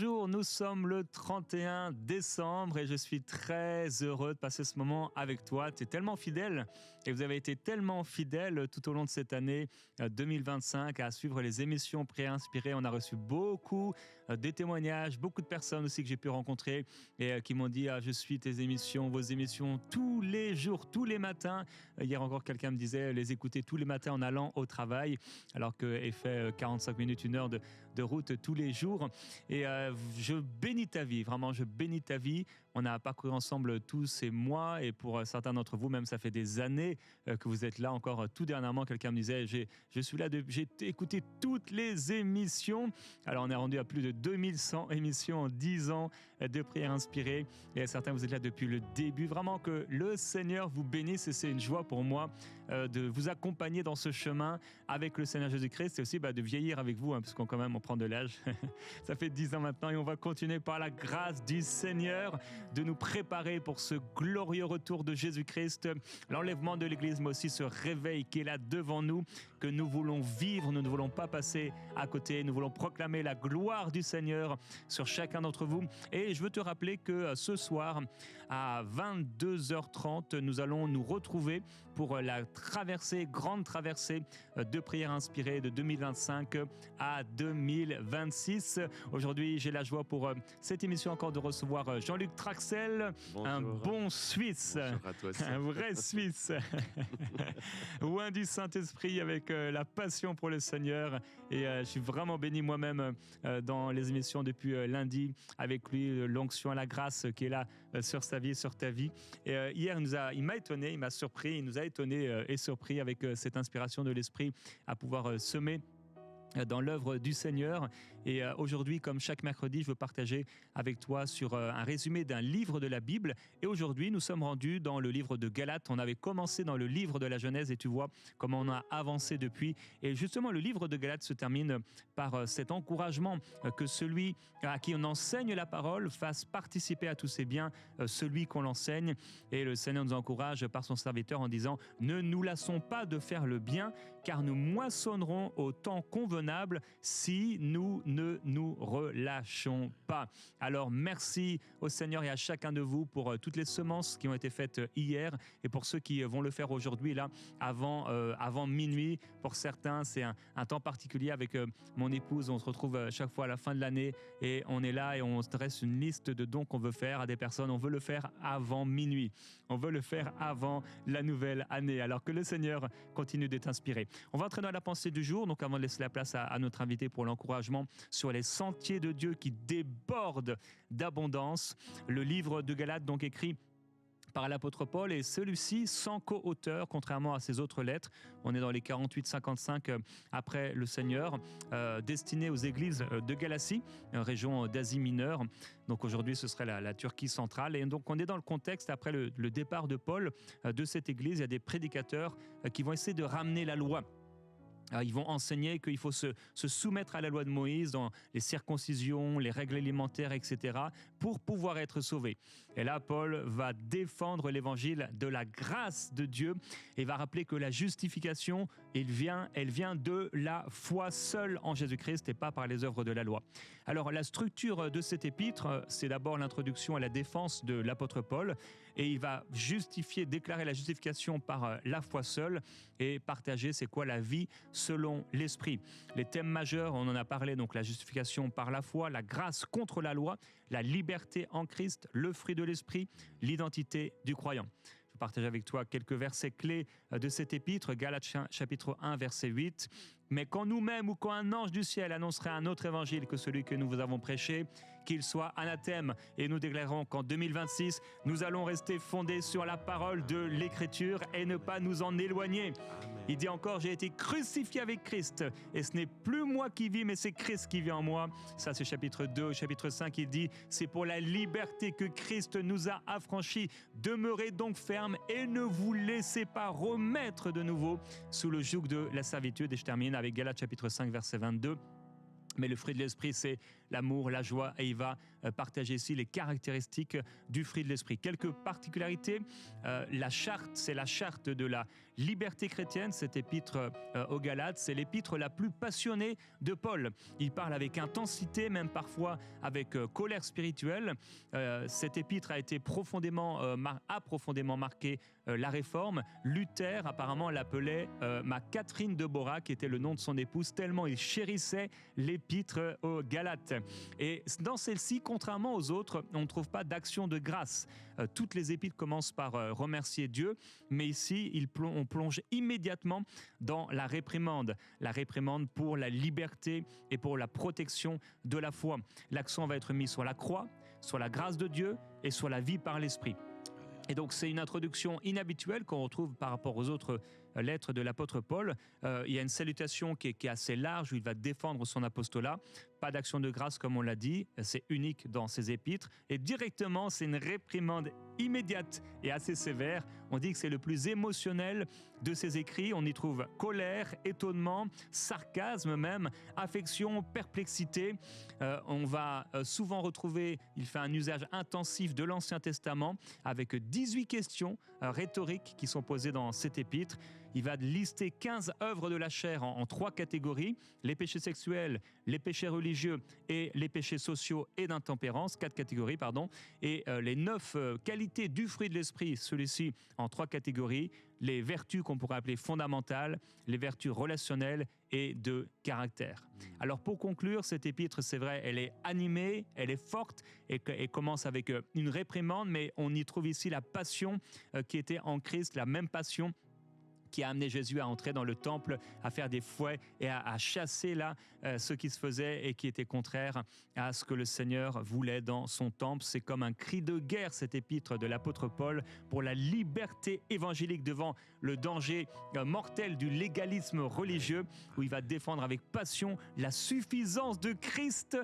Bonjour, nous sommes le 31 décembre et je suis très heureux de passer ce moment avec toi. Tu es tellement fidèle et vous avez été tellement fidèles tout au long de cette année 2025 à suivre les émissions Pré-Inspirées. On a reçu beaucoup des témoignages, beaucoup de personnes aussi que j'ai pu rencontrer et qui m'ont dit je suis tes émissions, vos émissions tous les jours, tous les matins. Hier encore quelqu'un me disait les écouter tous les matins en allant au travail alors qu'il fait 45 minutes, une heure de route tous les jours. Et je bénis ta vie, vraiment, je bénis ta vie. On a parcouru ensemble tous ces mois et pour certains d'entre vous, même ça fait des années que vous êtes là. Encore tout dernièrement, quelqu'un me disait je suis là, j'ai écouté toutes les émissions. Alors on est rendu à plus de 2100 émissions en 10 ans de prières inspirées. Et certains, vous êtes là depuis le début. Vraiment que le Seigneur vous bénisse et c'est une joie pour moi de vous accompagner dans ce chemin avec le Seigneur Jésus-Christ. C'est aussi de vieillir avec vous, parce qu'on quand même on prend de l'âge. Ça fait 10 ans maintenant et on va continuer par la grâce du Seigneur de nous préparer pour ce glorieux retour de Jésus-Christ, l'enlèvement de l'Église, mais aussi ce réveil qui est là devant nous, que nous voulons vivre, nous ne voulons pas passer à côté, nous voulons proclamer la gloire du Seigneur sur chacun d'entre vous. Et je veux te rappeler que ce soir, à 22h30, nous allons nous retrouver pour la grande traversée de prières inspirées de 2025 à 2026. Aujourd'hui, j'ai la joie pour cette émission encore de recevoir Jean-Luc Traxel, Bonjour. un bon Suisse, Bonjour à toi aussi. un vrai Suisse, loin du Saint-Esprit avec la passion pour le Seigneur. Et je suis vraiment béni moi-même dans les émissions depuis lundi avec lui, l'onction à la grâce qui est là sur sa vie, sur ta vie. Et hier, il m'a étonné, il m'a surpris, il nous a étonné et surpris avec cette inspiration de l'Esprit à pouvoir semer dans l'œuvre du Seigneur. Et aujourd'hui, comme chaque mercredi, je veux partager avec toi sur un résumé d'un livre de la Bible. Et aujourd'hui, nous sommes rendus dans le livre de Galates. On avait commencé dans le livre de la Genèse et tu vois comment on a avancé depuis. Et justement, le livre de Galates se termine par cet encouragement que celui à qui on enseigne la parole fasse participer à tous ses biens celui qu'on l'enseigne. Et le Seigneur nous encourage par son serviteur en disant « Ne nous lassons pas de faire le bien, car nous moissonnerons au temps convenable si nous ne nous relâchons pas. » Alors merci au Seigneur et à chacun de vous pour toutes les semences qui ont été faites hier et pour ceux qui vont le faire aujourd'hui là avant minuit. Pour certains, c'est un temps particulier avec mon épouse. On se retrouve chaque fois à la fin de l'année et on est là et on se dresse une liste de dons qu'on veut faire à des personnes. On veut le faire avant minuit. On veut le faire avant la nouvelle année. Alors que le Seigneur continue d'être inspiré. On va entrer dans la pensée du jour. Donc avant de laisser la place à notre invité pour l'encouragement sur les sentiers de Dieu qui débordent d'abondance. Le livre de Galates, donc écrit par l'apôtre Paul, et celui-ci sans co-auteur, contrairement à ses autres lettres. On est dans les 48-55 après le Seigneur, destiné aux églises de Galatie, région d'Asie mineure. Donc aujourd'hui, ce serait la Turquie centrale. Et donc on est dans le contexte, après le départ de Paul de cette église, il y a des prédicateurs qui vont essayer de ramener la loi. Ils vont enseigner qu'il faut se soumettre à la loi de Moïse dans les circoncisions, les règles alimentaires, etc. pour pouvoir être sauvé. Et là, Paul va défendre l'évangile de la grâce de Dieu et va rappeler que la justification, elle vient de la foi seule en Jésus-Christ et pas par les œuvres de la loi. Alors, la structure de cet épître, c'est d'abord l'introduction à la défense de l'apôtre Paul et il va déclarer la justification par la foi seule et partager c'est quoi la vie selon l'Esprit. Les thèmes majeurs, on en a parlé, donc la justification par la foi, la grâce contre la loi, la liberté en Christ, le fruit de l'Esprit, l'identité du croyant. Je vais partager avec toi quelques versets clés de cet épître, Galates chapitre 1, verset 8. « Mais quand nous-mêmes ou quand un ange du ciel annoncerait un autre évangile que celui que nous vous avons prêché, qu'il soit anathème, et nous déclarons qu'en 2026, nous allons rester fondés sur la parole de l'Écriture et ne pas nous en éloigner. » Il dit encore « J'ai été crucifié avec Christ, et ce n'est plus moi qui vis, mais c'est Christ qui vit en moi. » Ça, c'est chapitre 2. Au chapitre 5, il dit « C'est pour la liberté que Christ nous a affranchis. Demeurez donc fermes et ne vous laissez pas remettre de nouveau sous le joug de la servitude. » Et je termine avec Galates chapitre 5, verset 22. Mais le fruit de l'esprit, c'est l'amour, la joie, et il va partager ici les caractéristiques du fruit de l'esprit. Quelques particularités, la charte, c'est la charte de la liberté chrétienne, cette épître aux Galates, c'est l'épître la plus passionnée de Paul. Il parle avec intensité, même parfois avec colère spirituelle. Cette épître a profondément marqué la Réforme. Luther, apparemment, l'appelait ma Catherine de Bora, qui était le nom de son épouse, tellement il chérissait l'épître aux Galates. Et dans celle-ci, contrairement aux autres, on ne trouve pas d'action de grâce. Toutes les épîtres commencent par remercier Dieu, mais ici, on plonge immédiatement dans la réprimande pour la liberté et pour la protection de la foi. L'accent va être mis sur la croix, sur la grâce de Dieu et sur la vie par l'Esprit. Et donc, c'est une introduction inhabituelle qu'on retrouve par rapport aux autres lettres de l'apôtre Paul. Il y a une salutation qui est assez large, où il va défendre son apostolat. Pas d'action de grâce, comme on l'a dit, c'est unique dans ses épîtres. Et directement, c'est une réprimande immédiate et assez sévère. On dit que c'est le plus émotionnel de ses écrits. On y trouve colère, étonnement, sarcasme même, affection, perplexité. On va souvent retrouver, il fait un usage intensif de l'Ancien Testament, avec 18 questions rhétoriques qui sont posées dans cette épître. Il va lister 15 œuvres de la chair en 3 catégories, les péchés sexuels, les péchés religieux et les péchés sociaux et d'intempérance, 4 catégories, pardon, et les 9 qualités du fruit de l'esprit, celui-ci en 3 catégories, les vertus qu'on pourrait appeler fondamentales, les vertus relationnelles et de caractère. Alors pour conclure, cette épître, c'est vrai, elle est animée, elle est forte et commence avec une réprimande, mais on y trouve ici la passion qui était en Christ, la même passion qui a amené Jésus à entrer dans le temple, à faire des fouets et à chasser là ce qui se faisait et qui était contraire à ce que le Seigneur voulait dans son temple. C'est comme un cri de guerre, cette épître de l'apôtre Paul, pour la liberté évangélique devant le danger mortel du légalisme religieux, où il va défendre avec passion la suffisance de Christ.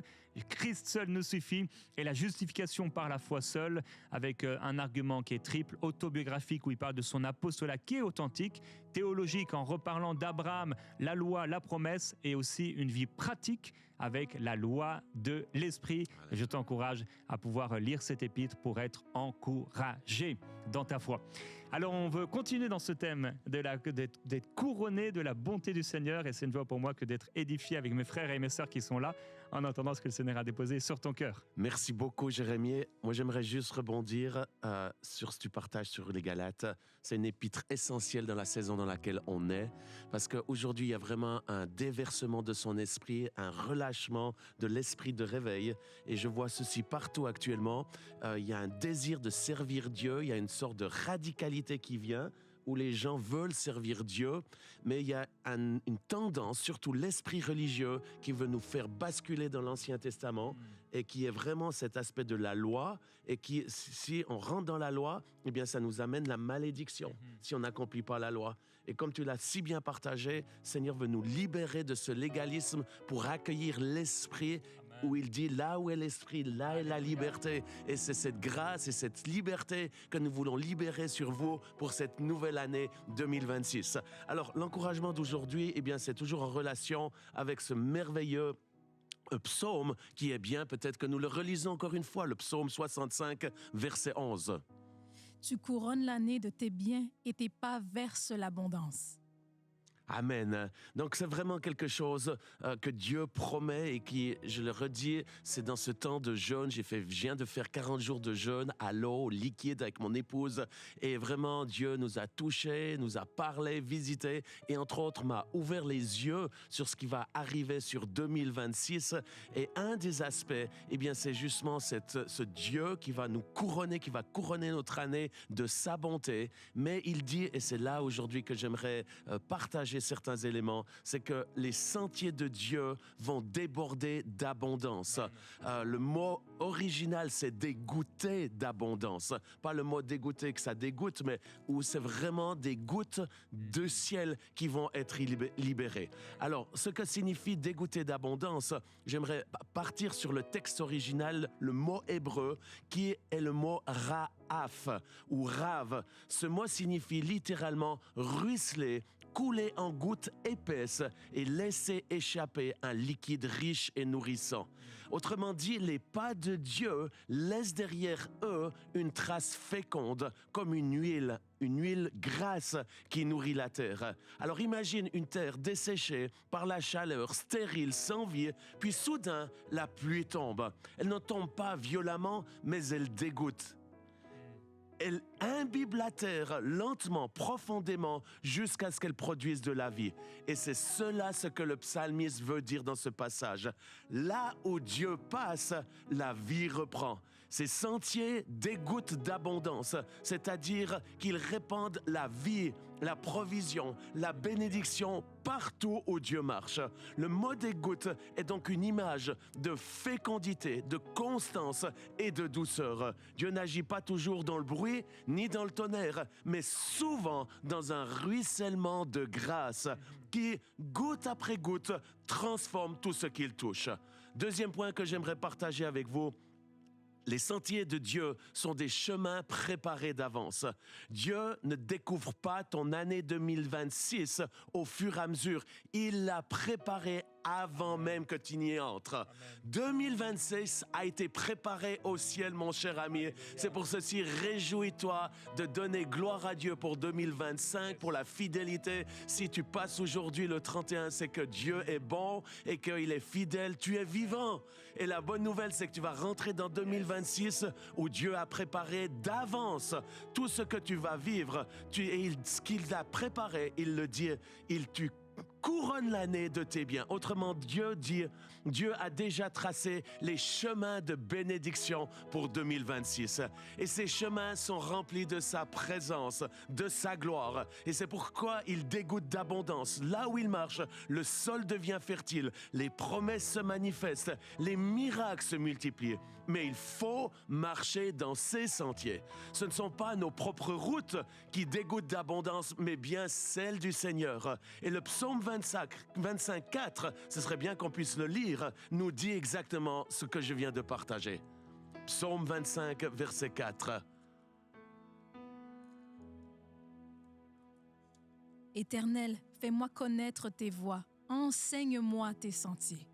Christ seul nous suffit, et la justification par la foi seule, avec un argument qui est triple, autobiographique, où il parle de son apostolat qui est authentique, théologique en reparlant d'Abraham, la loi, la promesse, et aussi une vie pratique avec la loi de l'esprit. Et je t'encourage à pouvoir lire cette épître pour être encouragé dans ta foi. Alors on veut continuer dans ce thème d'être couronné de la bonté du Seigneur, et c'est une joie pour moi que d'être édifié avec mes frères et mes sœurs qui sont là, en entendant ce que le Seigneur a déposé sur ton cœur. Merci beaucoup, Jérémie. Moi, j'aimerais juste rebondir sur ce que tu partages sur les Galates. C'est une épître essentielle dans la saison dans laquelle on est, parce qu'aujourd'hui, il y a vraiment un déversement de son esprit, un relâchement de l'esprit de réveil. Et je vois ceci partout actuellement. Il y a un désir de servir Dieu, il y a une sorte de radicalité qui vient, où les gens veulent servir Dieu, mais il y a une tendance, surtout l'esprit religieux, qui veut nous faire basculer dans l'Ancien Testament, et qui est vraiment cet aspect de la loi, et qui, si on rentre dans la loi, eh bien, ça nous amène la malédiction, si on n'accomplit pas la loi. Et comme tu l'as si bien partagé, Seigneur veut nous libérer de ce légalisme pour accueillir l'esprit, où il dit là où est l'esprit, là est la liberté. Et c'est cette grâce et cette liberté que nous voulons libérer sur vous pour cette nouvelle année 2026. Alors l'encouragement d'aujourd'hui, eh bien, c'est toujours en relation avec ce merveilleux psaume qui est bien, peut-être que nous le relisons encore une fois, le psaume 65, verset 11. Tu couronnes l'année de tes biens et tes pas versent l'abondance. Amen. Donc c'est vraiment quelque chose que Dieu promet et qui, je le redis, c'est dans ce temps de jeûne. Je viens de faire 40 jours de jeûne à l'eau, liquide avec mon épouse, et vraiment Dieu nous a touchés, nous a parlé, visité, et entre autres m'a ouvert les yeux sur ce qui va arriver sur 2026. Et un des aspects, eh bien c'est justement ce Dieu qui va nous couronner, qui va couronner notre année de sa bonté. Mais il dit, et c'est là aujourd'hui que j'aimerais partager certains éléments, c'est que les sentiers de Dieu vont déborder d'abondance. Le mot original, c'est dégoûter d'abondance. Pas le mot dégoûter que ça dégoûte, mais où c'est vraiment des gouttes de ciel qui vont être libérées. Alors, ce que signifie dégoûter d'abondance, j'aimerais partir sur le texte original, le mot hébreu, qui est le mot ra'af ou rave. Ce mot signifie littéralement ruisseler couler en gouttes épaisses et laisser échapper un liquide riche et nourrissant. Autrement dit, les pas de Dieu laissent derrière eux une trace féconde, comme une huile grasse qui nourrit la terre. Alors imagine une terre desséchée par la chaleur, stérile, sans vie, puis soudain, la pluie tombe. Elle ne tombe pas violemment, mais elle dégoûte. Elle imbibe la terre lentement, profondément, jusqu'à ce qu'elle produise de la vie. Et c'est cela ce que le psalmiste veut dire dans ce passage. Là où Dieu passe, la vie reprend. Ces sentiers dégoûtent d'abondance, c'est-à-dire qu'ils répandent la vie, la provision, la bénédiction partout où Dieu marche. Le mot dégoûte est donc une image de fécondité, de constance et de douceur. Dieu n'agit pas toujours dans le bruit ni dans le tonnerre, mais souvent dans un ruissellement de grâce qui, goutte après goutte, transforme tout ce qu'il touche. Deuxième point que j'aimerais partager avec vous. Les sentiers de Dieu sont des chemins préparés d'avance. Dieu ne découvre pas ton année 2026 au fur et à mesure. Il l'a préparé avant même que tu n'y entres. Amen. 2026 a été préparé au ciel, mon cher ami. C'est pour ceci, réjouis-toi de donner gloire à Dieu pour 2025, pour la fidélité. Si tu passes aujourd'hui le 31, c'est que Dieu est bon et qu'il est fidèle. Tu es vivant. Et la bonne nouvelle, c'est que tu vas rentrer dans 2026 où Dieu a préparé d'avance tout ce que tu vas vivre. Ce qu'il a préparé, il le dit, tu couronne l'année de tes biens. Autrement, Dieu a déjà tracé les chemins de bénédiction pour 2026. Et ces chemins sont remplis de sa présence, de sa gloire. Et c'est pourquoi il dégoûte d'abondance. Là où il marche, le sol devient fertile, les promesses se manifestent, les miracles se multiplient. Mais il faut marcher dans ces sentiers. Ce ne sont pas nos propres routes qui dégoûtent d'abondance, mais bien celles du Seigneur. Et le psaume 25:4, ce serait bien qu'on puisse le lire, nous dit exactement ce que je viens de partager. Psaume 25, verset 4. Éternel, fais-moi connaître tes voies, enseigne-moi tes sentiers.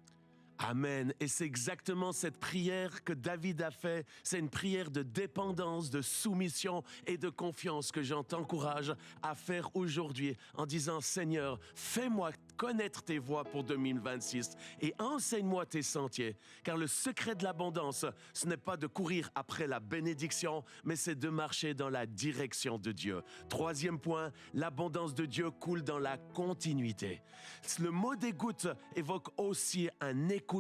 Amen. Et c'est exactement cette prière que David a fait. C'est une prière de dépendance, de soumission et de confiance que j'en t'encourage à faire aujourd'hui en disant, Seigneur, fais-moi connaître tes voies pour 2026 et enseigne-moi tes sentiers. Car le secret de l'abondance, ce n'est pas de courir après la bénédiction, mais c'est de marcher dans la direction de Dieu. Troisième point, l'abondance de Dieu coule dans la continuité. Le mot dégoûte évoque aussi un écoulement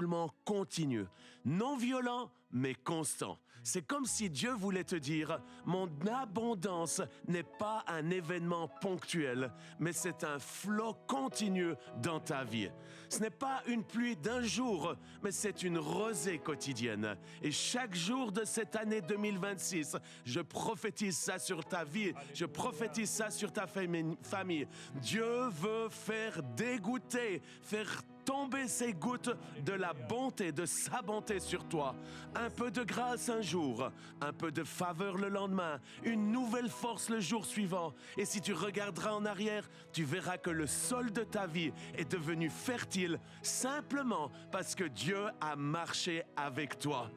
continu, non violent, mais constant. C'est comme si Dieu voulait te dire, mon abondance n'est pas un événement ponctuel, mais c'est un flot continu dans ta vie. Ce n'est pas une pluie d'un jour, mais c'est une rosée quotidienne. Et chaque jour de cette année 2026, je prophétise ça sur ta vie, je prophétise ça sur ta famille. Dieu veut faire dégoûter, faire tomber ces gouttes de la bonté, de sa bonté sur toi. Un peu de grâce un jour, un peu de faveur le lendemain, une nouvelle force le jour suivant. Et si tu regarderas en arrière, tu verras que le sol de ta vie est devenu fertile simplement parce que Dieu a marché avec toi.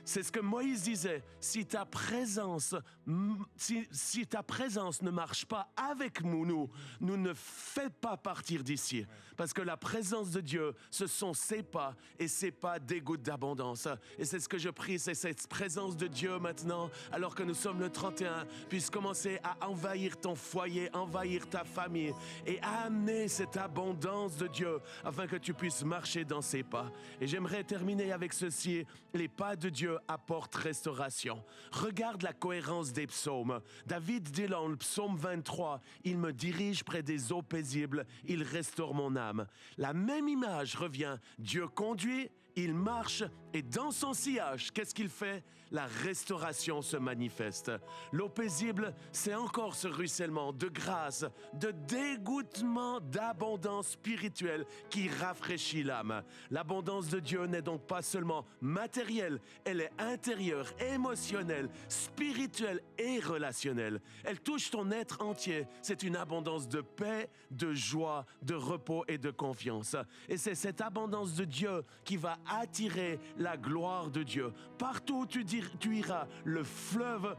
C'est ce que Moïse disait, si ta présence ne marche pas avec nous ne fait pas partir d'ici. Parce que la présence de Dieu, ce sont ses pas, et ses pas dégoûtent d'abondance. Et c'est ce que je prie, c'est cette présence de Dieu maintenant, alors que nous sommes le 31, puisse commencer à envahir ton foyer, envahir ta famille, et à amener cette abondance de Dieu, afin que tu puisses marcher dans ses pas. Et j'aimerais terminer avec ceci, les pas de Dieu apporte restauration. Regarde la cohérence des psaumes. David dit dans le psaume 23, « Il me dirige près des eaux paisibles, il restaure mon âme. » La même image revient. Dieu conduit, il marche Et dans son sillage, qu'est-ce qu'il fait? La restauration se manifeste. L'eau paisible, c'est encore ce ruissellement de grâce, de dégoûtement, d'abondance spirituelle qui rafraîchit l'âme. L'abondance de Dieu n'est donc pas seulement matérielle, elle est intérieure, émotionnelle, spirituelle et relationnelle. Elle touche ton être entier. C'est une abondance de paix, de joie, de repos et de confiance. Et c'est cette abondance de Dieu qui va attirer la gloire de Dieu. Partout où tu iras, le fleuve,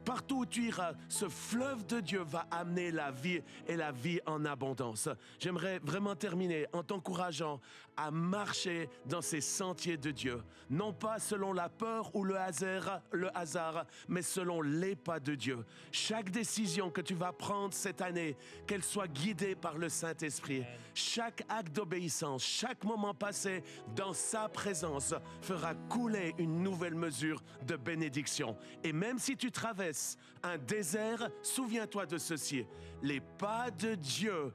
partout où tu iras, ce fleuve de Dieu va amener la vie et la vie en abondance. J'aimerais vraiment terminer en t'encourageant à marcher dans ces sentiers de Dieu. Non pas selon la peur ou le hasard, mais selon les pas de Dieu. Chaque décision que tu vas prendre cette année, qu'elle soit guidée par le Saint-Esprit, chaque acte d'obéissance, chaque moment passé dans sa présence fera couler une nouvelle mesure de bénédiction. Et même si tu traverses un désert, souviens-toi de ceci. Les pas de Dieu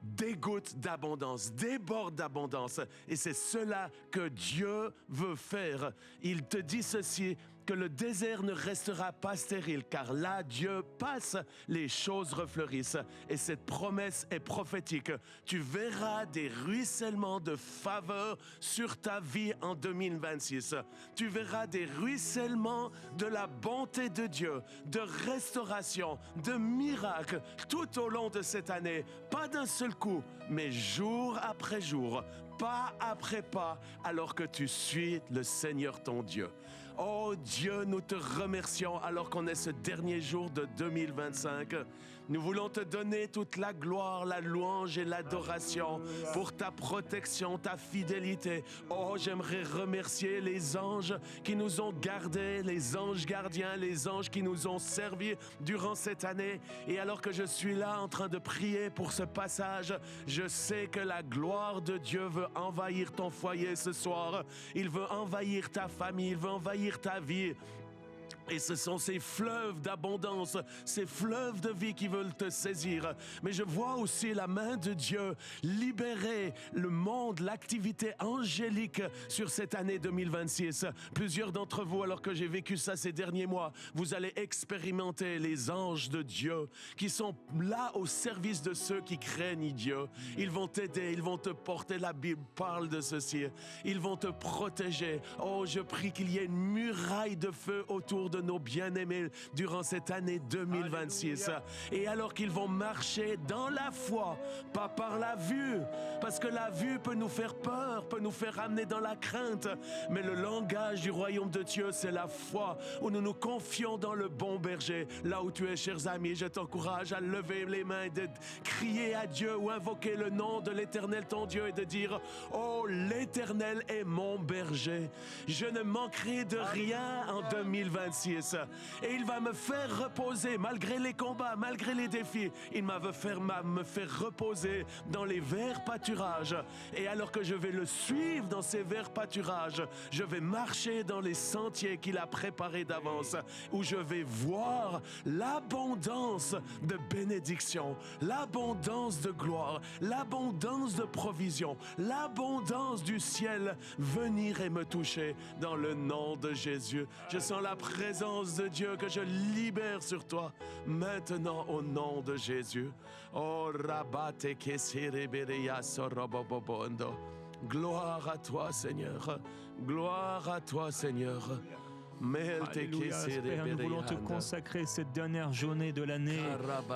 dégoûtent d'abondance, débordent d'abondance. Et c'est cela que Dieu veut faire. Il te dit ceci, que le désert ne restera pas stérile, car là, Dieu passe, les choses refleurissent. Et cette promesse est prophétique. Tu verras des ruissellements de faveur sur ta vie en 2026. Tu verras des ruissellements de la bonté de Dieu, de restauration, de miracles, tout au long de cette année. Pas d'un seul coup, mais jour après jour, pas après pas, alors que tu suis le Seigneur ton Dieu. Oh Dieu, nous te remercions alors qu'on est ce dernier jour de 2025. Nous voulons te donner toute la gloire, la louange et l'adoration pour ta protection, ta fidélité. Oh, j'aimerais remercier les anges qui nous ont gardés, les anges gardiens, les anges qui nous ont servis durant cette année. Et alors que je suis là en train de prier pour ce passage, je sais que la gloire de Dieu veut envahir ton foyer ce soir. Il veut envahir ta famille, il veut envahir ta vie. Et ce sont ces fleuves d'abondance, ces fleuves de vie qui veulent te saisir. Mais je vois aussi la main de Dieu libérer le monde, l'activité angélique sur cette année 2026. Plusieurs d'entre vous, alors que j'ai vécu ça ces derniers mois, vous allez expérimenter les anges de Dieu qui sont là au service de ceux qui craignent Dieu. Ils vont t'aider, ils vont te porter. La Bible parle de ceci. Ils vont te protéger. Oh, je prie qu'il y ait une muraille de feu autour de nos bien-aimés durant cette année 2026. Alléluia. Et alors qu'ils vont marcher dans la foi, pas par la vue, parce que la vue peut nous faire peur, peut nous faire amener dans la crainte, mais le langage du royaume de Dieu, c'est la foi, où nous nous confions dans le bon berger. Là où tu es, chers amis, je t'encourage à lever les mains et de crier à Dieu ou invoquer le nom de l'Éternel ton Dieu et de dire: oh, l'Éternel est mon berger, je ne manquerai de rien en 2026. Et il va me faire reposer malgré les combats, malgré les défis. Il va me faire reposer dans les verts pâturages. Et alors que je vais le suivre dans ces verts pâturages, je vais marcher dans les sentiers qu'il a préparés d'avance, où je vais voir l'abondance de bénédiction, l'abondance de gloire, l'abondance de provision, l'abondance du ciel venir et me toucher dans le nom de Jésus. Je sens la présence de Dieu que je libère sur toi maintenant au nom de Jésus. Oh, rabate kesiriberia sorobobobondo. Gloire à toi, Seigneur. Gloire à toi, Seigneur. Alléluia, Père, nous voulons te consacrer cette dernière journée de l'année.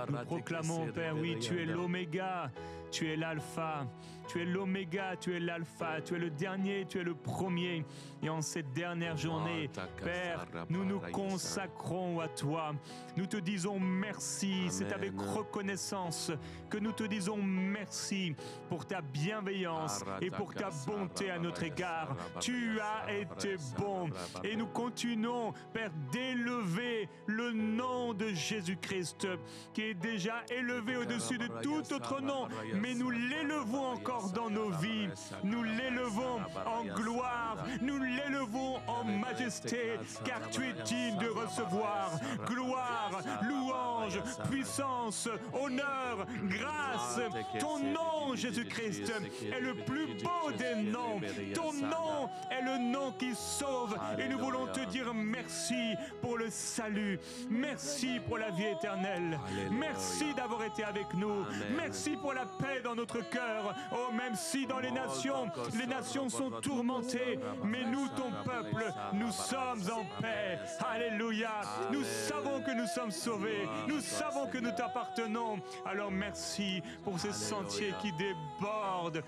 Nous proclamons, Père, oui, tu es l'oméga, tu es l'alpha, tu es l'oméga, tu es l'alpha, tu es le dernier, tu es le premier. Et en cette dernière journée, Père, nous nous consacrons à toi. Nous te disons merci. Amen. C'est avec reconnaissance que nous te disons merci pour ta bienveillance et pour ta bonté à notre égard. Tu as été bon et nous continuons continuons, Père, d'élever le nom de Jésus-Christ, qui est déjà élevé au-dessus de tout autre nom, mais nous l'élevons encore dans nos vies, nous l'élevons en gloire, nous l'élevons en majesté, car tu es digne de recevoir gloire, louange, puissance, honneur, grâce. Ton nom, Jésus-Christ, est le plus beau des noms. Ton nom est le nom qui sauve. Et nous voulons te dire merci pour le salut. Merci pour la vie éternelle. Merci d'avoir été avec nous. Merci pour la paix dans notre cœur. Oh, même si dans les nations sont tourmentées, mais nous, ton peuple, nous sommes en paix. Alléluia. Nous savons que nous sommes sauvés. Nous savons que nous t'appartenons. Alors merci pour ces sentiers qui débordent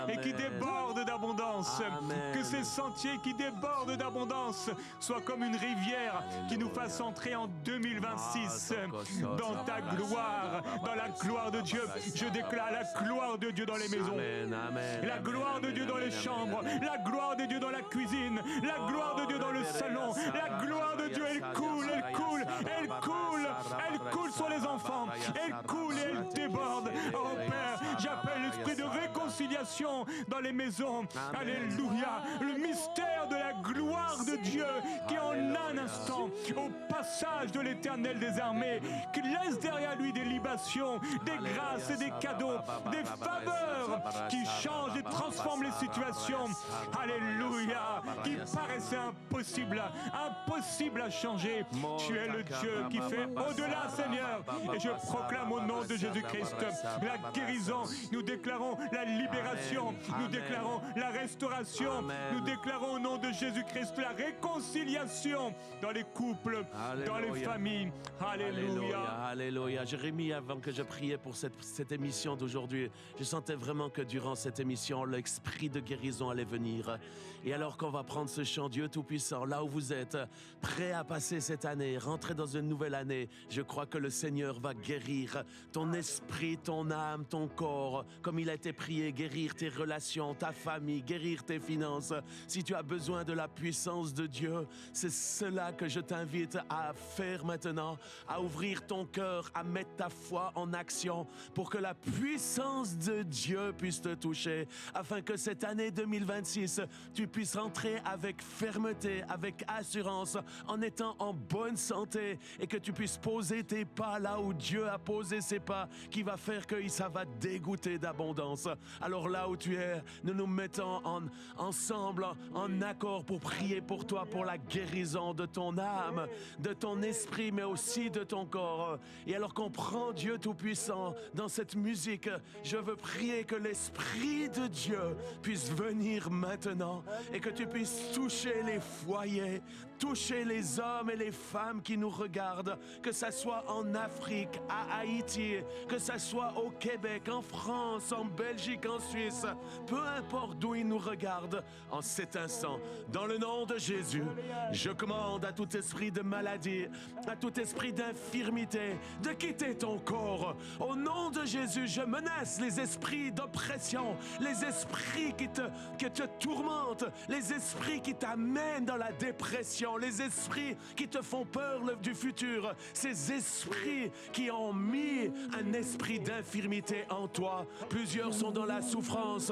et qui débordent d'abondance. Que ces sentiers qui débordent d'abondance soient comme une rivière qui nous fasse entrer en 2026 dans ta gloire, dans la gloire de Dieu. Je déclare la gloire de Dieu dans les maisons, la gloire de Dieu dans les chambres, la gloire de Dieu dans la cuisine, la gloire de Dieu dans le salon. La gloire de Dieu, elle coule, elle coule, elle coule, elle coule sur les enfants, elle coule et elle déborde. Oh Père, j'appelle l'esprit de réconciliation dans les maisons. Alléluia. Le mystère de la gloire de Dieu qui en un instant, au passage de l'Éternel des armées, qui laisse derrière lui des libations, des grâces et des cadeaux, des faveurs qui changent et transforment les situations. Alléluia. Qui paraissait impossible à changer. Tu es le Dieu qui fait au-delà, Seigneur. Et je proclame au nom de Jésus-Christ la guérison. Nous déclarons la libération. Nous déclarons la restauration. Nous déclarons au nom de Jésus-Christ la réconciliation dans les couples, dans les familles. Alléluia. Alléluia. Jérémie, avant que je priais pour cette émission d'aujourd'hui, je sentais vraiment que durant cette émission, l'esprit de guérison allait venir. Et alors qu'on va prendre ce chant, Dieu Tout-Puissant, là où vous êtes, prêt à passer cette année, rentrer dans une nouvelle année, je crois que le Seigneur va guérir ton esprit, ton âme, ton corps, comme il a été prié, guérir tes relations, ta famille, guérir tes finances. Si tu as besoin de la puissance de Dieu, c'est cela que je t'invite à faire maintenant, à ouvrir ton cœur, à mettre ta foi en action pour que la puissance de Dieu puisse te toucher, afin que cette année 2026, tu puisses rentrer avec fermeté, avec assurance, en étant en bonne santé, et que tu puisses poser tes pas là où Dieu a posé ses pas, qui va faire que ça va dégoûter d'abondance. Alors là où tu es, nous nous mettons ensemble, en accord pour prier pour toi, pour la guérison de ton âme, de ton esprit, mais aussi de ton corps. Et alors qu'on prend Dieu Tout-Puissant dans cette musique, je veux prier que l'Esprit de Dieu puisse venir maintenant et que tu puisses toucher les foyers, toucher les hommes et les femmes qui nous regardent, que ça soit en Afrique, à Haïti, que ça soit au Québec, en France, en Belgique, en Suisse, peu importe d'où ils nous regardent, en cet instant, dans le nom de Jésus, je commande à tout esprit de maladie, à tout esprit d'infirmité, de quitter ton corps. Au nom de Jésus, je menace les esprits d'oppression, les esprits qui te tourmentent, les esprits qui t'amènent dans la dépression, les esprits qui te font peur du futur, ces esprits qui ont mis un esprit d'infirmité en toi. Plusieurs sont dans la souffrance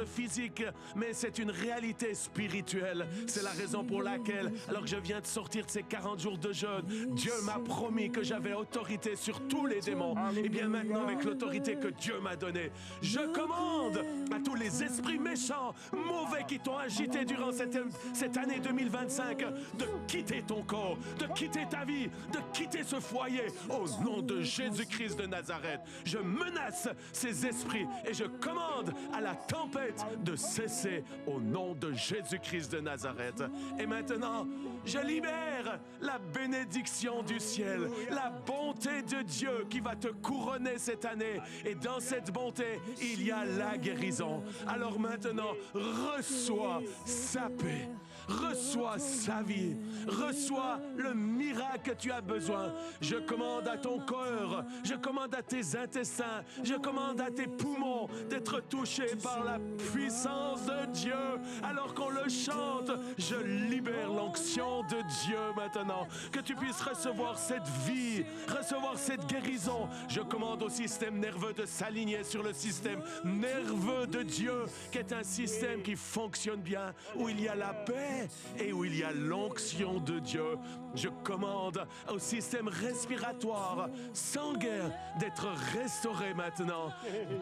physique, mais c'est une réalité spirituelle. C'est la raison pour laquelle, alors que je viens de sortir de ces 40 jours de jeûne, Dieu m'a promis que j'avais autorité sur tous les démons. Et bien maintenant, avec l'autorité que Dieu m'a donnée, je commande à tous les esprits méchants, mauvais qui t'ont agité durant cette année 2025, de quitter ton corps, de quitter ta vie, de quitter ce foyer. Au nom de Jésus-Christ de Nazareth, je menace ces esprits et je commande à la tempête de cesser au nom de Jésus-Christ de Nazareth. Et maintenant, je libère la bénédiction du ciel, la bonté de Dieu qui va te couronner cette année. Et dans cette bonté, il y a la guérison. Alors maintenant, reçois sa paix, Reçois sa vie. Reçois le miracle que tu as besoin. Je commande à ton cœur, je commande à tes intestins, je commande à tes poumons d'être touchés par la puissance de Dieu. Alors qu'on le chante, je libère l'onction de Dieu maintenant. Que tu puisses recevoir cette vie, recevoir cette guérison. Je commande au système nerveux de s'aligner sur le système nerveux de Dieu, qui est un système qui fonctionne bien, où il y a la paix et où il y a l'onction de Dieu. Je commande au système respiratoire sanguin d'être restauré maintenant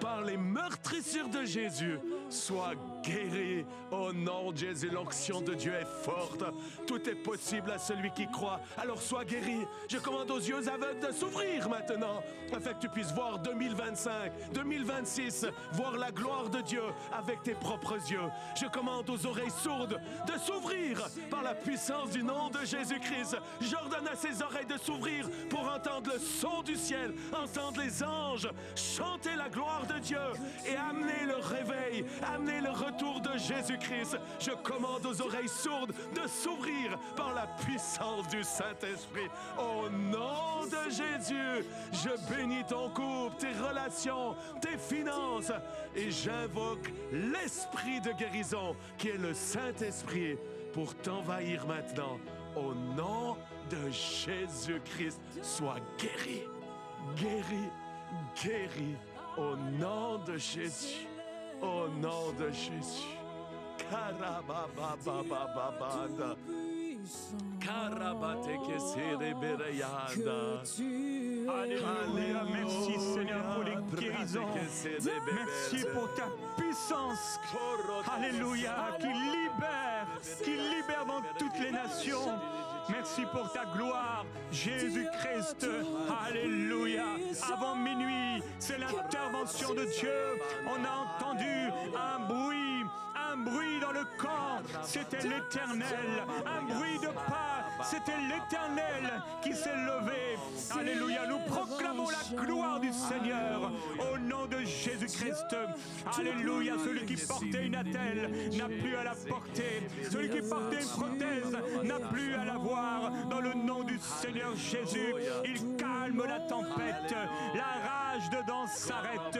par les meurtrissures de Jésus. Sois guéri au nom de Jésus. L'onction de Dieu est forte. Tout est possible à celui qui croit. Alors sois guéri. Je commande aux yeux aveugles de s'ouvrir maintenant, afin que tu puisses voir 2025, 2026, voir la gloire de Dieu avec tes propres yeux. Je commande aux oreilles sourdes de s'ouvrir par la puissance du nom de Jésus-Christ. J'ordonne à ses oreilles de s'ouvrir pour entendre le son du ciel, entendre les anges chanter la gloire de Dieu et amener le réveil, amener le retour de Jésus-Christ. Je commande aux oreilles sourdes de s'ouvrir par la puissance du Saint-Esprit. Au nom de Jésus, je bénis ton couple, tes relations, tes finances et j'invoque l'esprit de guérison qui est le Saint-Esprit pour t'envahir maintenant. Au nom de Jésus-Christ, sois guéri, guéri, guéri. Au nom de Jésus, au nom de Jésus. Karabababababanda. Karabatekeserebereyanda. Alléluia, merci Seigneur pour les guérisons. Merci pour ta puissance. Alléluia, qui libère dans toutes les nations. Merci pour ta gloire, Jésus-Christ. Alléluia. Avant minuit, c'est l'intervention de Dieu. On a entendu un bruit dans le camp. C'était l'Éternel. Un bruit de pas. C'était l'Éternel qui s'est levé. Alléluia. Nous proclamons la gloire du Seigneur au nom de Jésus-Christ. Alléluia. Celui qui portait une attelle n'a plus à la porter. Celui qui portait une prothèse n'a plus à la voir. Dans le nom du Seigneur Jésus, il calme la tempête. La rage dedans s'arrête.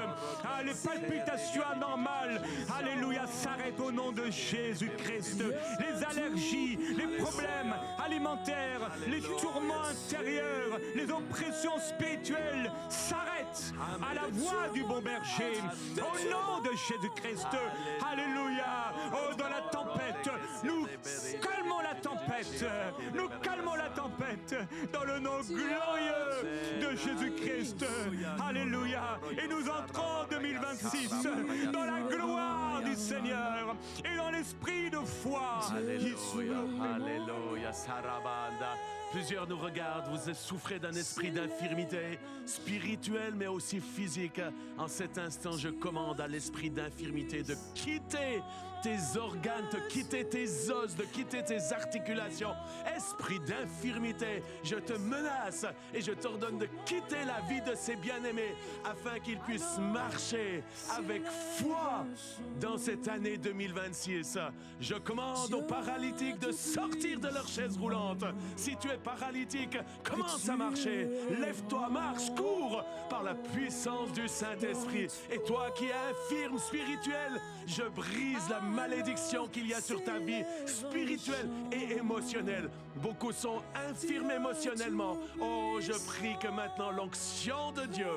Les palpitations anormales, alléluia, s'arrêtent au nom de Jésus-Christ. Les allergies, les problèmes alimentaires, les tourments intérieurs, les oppressions spirituelles s'arrêtent à la voix du bon berger. Au nom de Jésus-Christ, alléluia. Oh, dans la tempête, nous calmons la tempête. Nous calmons la tempête dans le nom glorieux de Jésus-Christ. Alléluia. Et nous entrons en 2026 dans la gloire du Seigneur et dans l'esprit de foi. Alléluia, alléluia, sarabanda. Plusieurs nous regardent, vous souffrez d'un esprit d'infirmité spirituelle mais aussi physique. En cet instant, je commande à l'esprit d'infirmité de quitter tes organes, de quitter tes os, de quitter tes articulations. Esprit d'infirmité, je te menace et je t'ordonne de quitter la vie de ces bien-aimés afin qu'ils puissent marcher avec foi dans cette année 2026. Je commande aux paralytiques de sortir de leur chaise roulante. Si tu es paralytique, commence à marcher. Lève-toi, marche, cours par la puissance du Saint-Esprit. Et toi qui es infirme spirituel, je brise la malédiction qu'il y a sur ta vie spirituelle et émotionnelle. Beaucoup sont infirmes émotionnellement. Oh, je prie que maintenant l'onction de Dieu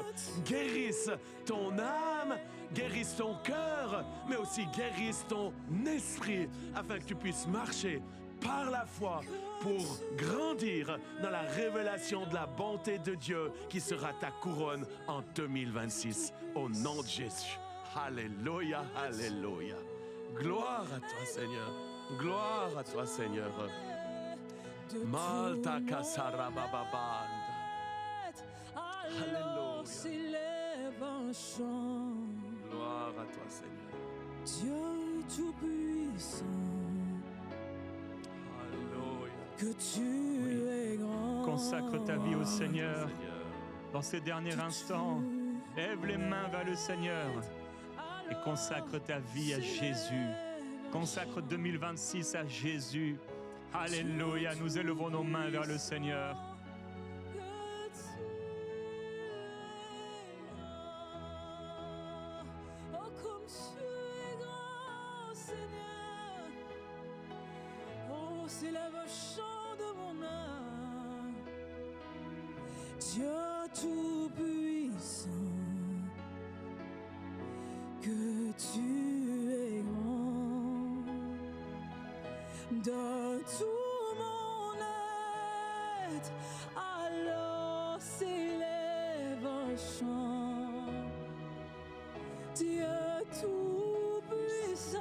guérisse ton âme, guérisse ton cœur, mais aussi guérisse ton esprit, afin que tu puisses marcher par la foi pour grandir dans la révélation de la bonté de Dieu qui sera ta couronne en 2026. Au nom de Jésus. Alléluia, alléluia. Gloire à toi, Seigneur. Gloire à toi, Seigneur. Malta kasarabababanda. Alléluia. Gloire à toi, Seigneur. Dieu tout-puissant, Alléluia. que tu es grand. Consacre ta vie au Seigneur. Dans ces derniers instants, lève les mains vers le Seigneur et consacre ta vie à Jésus. Consacre 2026 à Jésus. Alléluia, nous élevons nos mains vers le Seigneur. S'élève un chant de mon âme, Dieu tout-puissant, que tu es grand. De tout mon être, alors s'élève un chant, Dieu tout-puissant,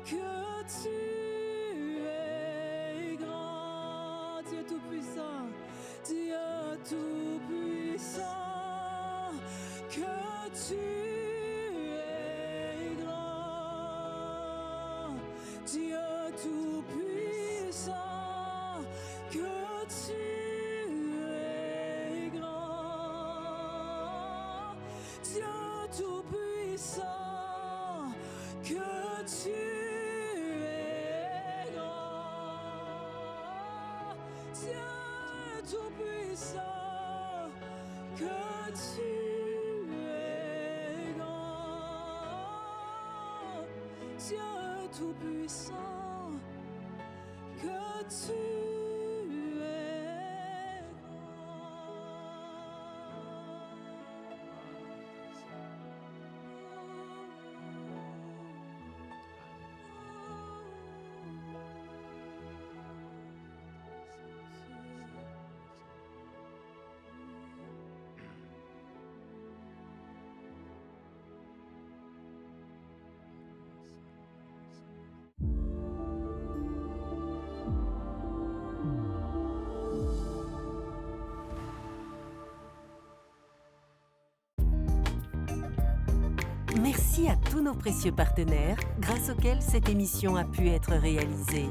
que tu tout-puissant, Dieu tout-puissant, que tu es grand. Dieu tout-puissant, que tu es grand. Dieu tout-puissant, que tu es grand. Dieu tout-puissant, que tu es grand. Dieu tout-puissant, que tu es Merci à tous nos précieux partenaires grâce auxquels cette émission a pu être réalisée.